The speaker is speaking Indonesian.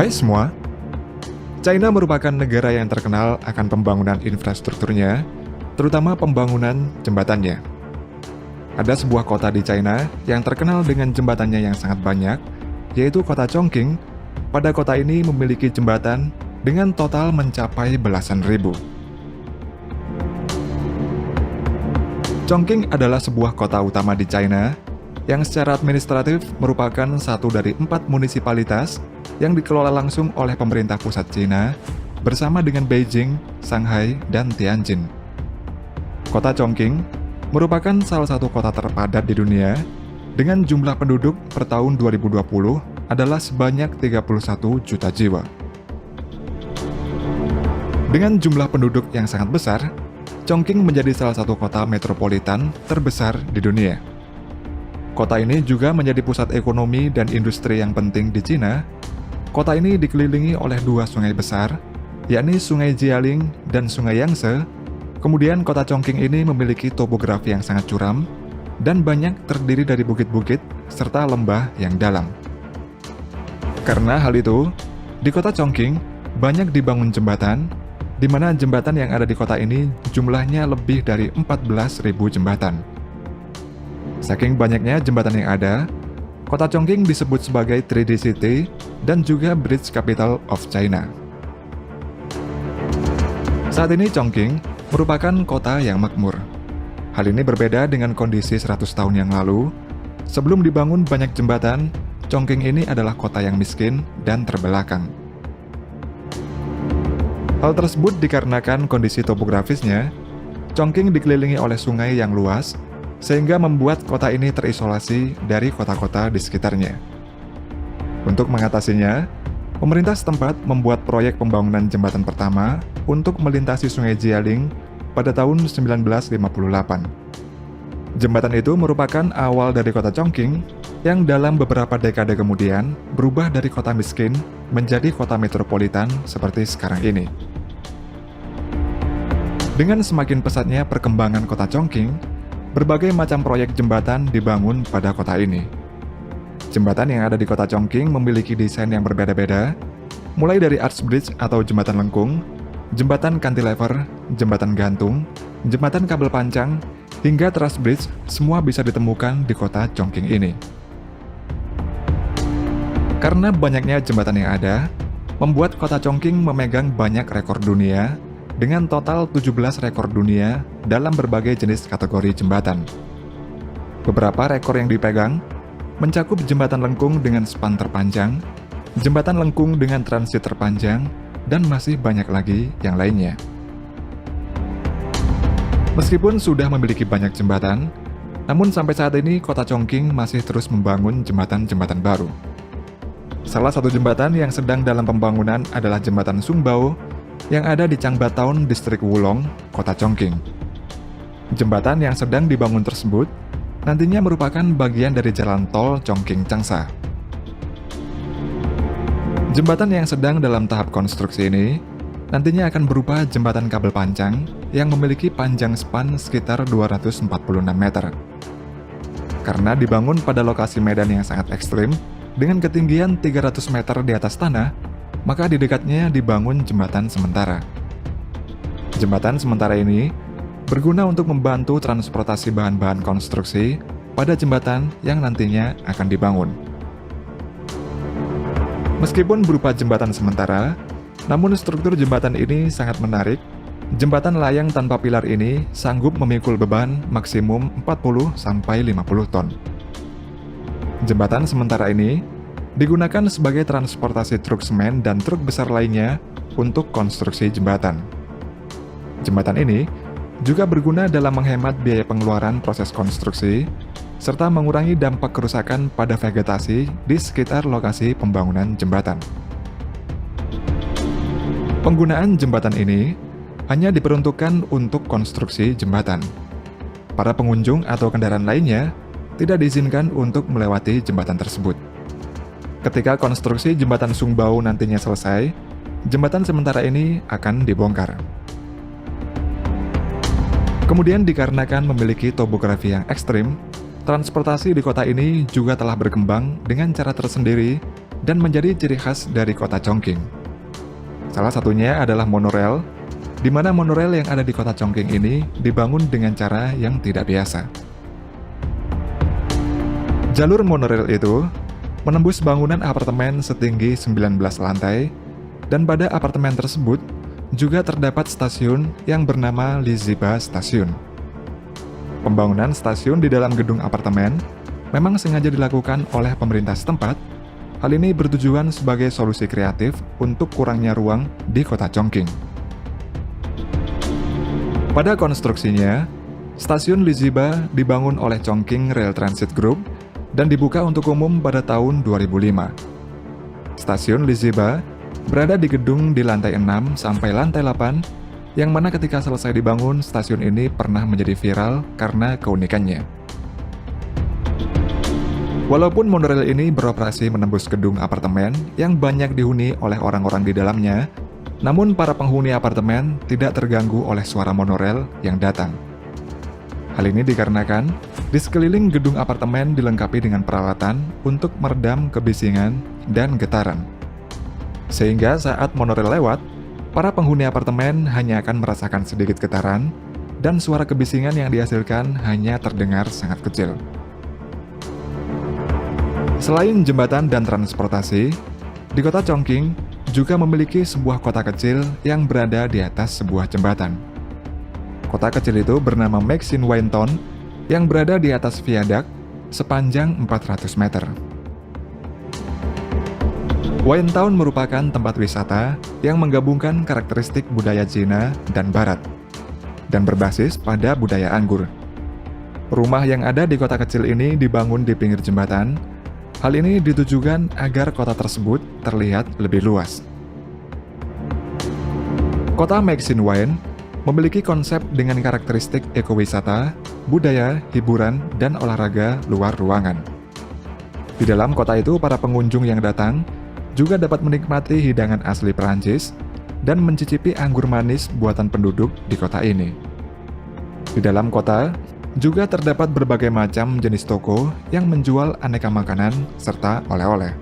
Hai semua, China merupakan negara yang terkenal akan pembangunan infrastrukturnya, terutama pembangunan jembatannya. Ada sebuah kota di China yang terkenal dengan jembatannya yang sangat banyak, yaitu kota Chongqing. Pada kota ini memiliki jembatan dengan total mencapai belasan ribu. Chongqing adalah sebuah kota utama di China yang secara administratif merupakan satu dari 4 munisipalitas yang dikelola langsung oleh pemerintah pusat China bersama dengan Beijing, Shanghai, dan Tianjin. Kota Chongqing merupakan salah satu kota terpadat di dunia dengan jumlah penduduk per tahun 2020 adalah sebanyak 31 juta jiwa. Dengan jumlah penduduk yang sangat besar, Chongqing menjadi salah satu kota metropolitan terbesar di dunia. Kota ini juga menjadi pusat ekonomi dan industri yang penting di Cina. Kota ini dikelilingi oleh 2 sungai besar, yakni Sungai Jialing dan Sungai Yangtze. Kemudian kota Chongqing ini memiliki topografi yang sangat curam dan banyak terdiri dari bukit-bukit serta lembah yang dalam. Karena hal itu, di kota Chongqing banyak dibangun jembatan, di mana jembatan yang ada di kota ini jumlahnya lebih dari 14.000 jembatan. Saking banyaknya jembatan yang ada, kota Chongqing disebut sebagai 3D City dan juga Bridge Capital of China. Saat ini Chongqing merupakan kota yang makmur. Hal ini berbeda dengan kondisi 100 tahun yang lalu. Sebelum dibangun banyak jembatan, Chongqing ini adalah kota yang miskin dan terbelakang. Hal tersebut dikarenakan kondisi topografisnya. Chongqing dikelilingi oleh sungai yang luas, sehingga membuat kota ini terisolasi dari kota-kota di sekitarnya. Untuk mengatasinya, pemerintah setempat membuat proyek pembangunan jembatan pertama untuk melintasi Sungai Jialing pada tahun 1958. Jembatan itu merupakan awal dari kota Chongqing yang dalam beberapa dekade kemudian berubah dari kota miskin menjadi kota metropolitan seperti sekarang ini. Dengan semakin pesatnya perkembangan kota Chongqing, berbagai macam proyek jembatan dibangun pada kota ini. Jembatan yang ada di kota Chongqing memiliki desain yang berbeda-beda, mulai dari arch bridge atau jembatan lengkung, jembatan cantilever, jembatan gantung, jembatan kabel pancang, hingga truss bridge, semua bisa ditemukan di kota Chongqing ini. Karena banyaknya jembatan yang ada, membuat kota Chongqing memegang banyak rekor dunia, dengan total 17 rekor dunia dalam berbagai jenis kategori jembatan. Beberapa rekor yang dipegang mencakup jembatan lengkung dengan span terpanjang, jembatan lengkung dengan transit terpanjang, dan masih banyak lagi yang lainnya. Meskipun sudah memiliki banyak jembatan, namun sampai saat ini kota Chongqing masih terus membangun jembatan-jembatan baru. Salah satu jembatan yang sedang dalam pembangunan adalah jembatan Sungbao yang ada di Changbatown, distrik Wulong, kota Chongqing. Jembatan yang sedang dibangun tersebut nantinya merupakan bagian dari jalan tol Chongqing-Changsha. Jembatan yang sedang dalam tahap konstruksi ini nantinya akan berupa jembatan kabel pancang yang memiliki panjang span sekitar 246 meter. Karena dibangun pada lokasi medan yang sangat ekstrim, dengan ketinggian 300 meter di atas tanah, maka di dekatnya dibangun jembatan sementara. Jembatan sementara ini berguna untuk membantu transportasi bahan-bahan konstruksi pada jembatan yang nantinya akan dibangun. Meskipun berupa jembatan sementara, namun struktur jembatan ini sangat menarik. Jembatan layang tanpa pilar ini sanggup memikul beban maksimum 40-50 ton. Jembatan sementara ini digunakan sebagai transportasi truk semen dan truk besar lainnya untuk konstruksi jembatan. Jembatan ini juga berguna dalam menghemat biaya pengeluaran proses konstruksi, serta mengurangi dampak kerusakan pada vegetasi di sekitar lokasi pembangunan jembatan. Penggunaan jembatan ini hanya diperuntukkan untuk konstruksi jembatan. Para pengunjung atau kendaraan lainnya tidak diizinkan untuk melewati jembatan tersebut. Ketika konstruksi jembatan Sungbao nantinya selesai, jembatan sementara ini akan dibongkar. Kemudian dikarenakan memiliki topografi yang ekstrim, transportasi di kota ini juga telah berkembang dengan cara tersendiri dan menjadi ciri khas dari kota Chongqing. Salah satunya adalah monorail, di mana monorail yang ada di kota Chongqing ini dibangun dengan cara yang tidak biasa. Jalur monorail itu menembus bangunan apartemen setinggi 19 lantai, dan pada apartemen tersebut juga terdapat stasiun yang bernama Liziba Station. Pembangunan stasiun di dalam gedung apartemen memang sengaja dilakukan oleh pemerintah setempat. Hal ini bertujuan sebagai solusi kreatif untuk kurangnya ruang di kota Chongqing. Pada konstruksinya, stasiun Liziba dibangun oleh Chongqing Rail Transit Group dan dibuka untuk umum pada tahun 2005. Stasiun Liziba berada di gedung di lantai 6 sampai lantai 8, yang mana ketika selesai dibangun, stasiun ini pernah menjadi viral karena keunikannya. Walaupun monorail ini beroperasi menembus gedung apartemen yang banyak dihuni oleh orang-orang di dalamnya, namun para penghuni apartemen tidak terganggu oleh suara monorail yang datang. Hal ini dikarenakan di sekeliling gedung apartemen dilengkapi dengan peralatan untuk meredam kebisingan dan getaran. Sehingga saat monorail lewat, para penghuni apartemen hanya akan merasakan sedikit getaran dan suara kebisingan yang dihasilkan hanya terdengar sangat kecil. Selain jembatan dan transportasi, di kota Chongqing juga memiliki sebuah kota kecil yang berada di atas sebuah jembatan. Kota kecil itu bernama Maxin Town yang berada di atas viadak sepanjang 400 meter. Town merupakan tempat wisata yang menggabungkan karakteristik budaya Cina dan Barat, dan berbasis pada budaya anggur. Rumah yang ada di kota kecil ini dibangun di pinggir jembatan. Hal ini ditujukan agar kota tersebut terlihat lebih luas. Kota Maxin memiliki konsep dengan karakteristik ekowisata, budaya, hiburan, dan olahraga luar ruangan. Di dalam kota itu, para pengunjung yang datang juga dapat menikmati hidangan asli Perancis dan mencicipi anggur manis buatan penduduk di kota ini. Di dalam kota juga terdapat berbagai macam jenis toko yang menjual aneka makanan serta oleh-oleh.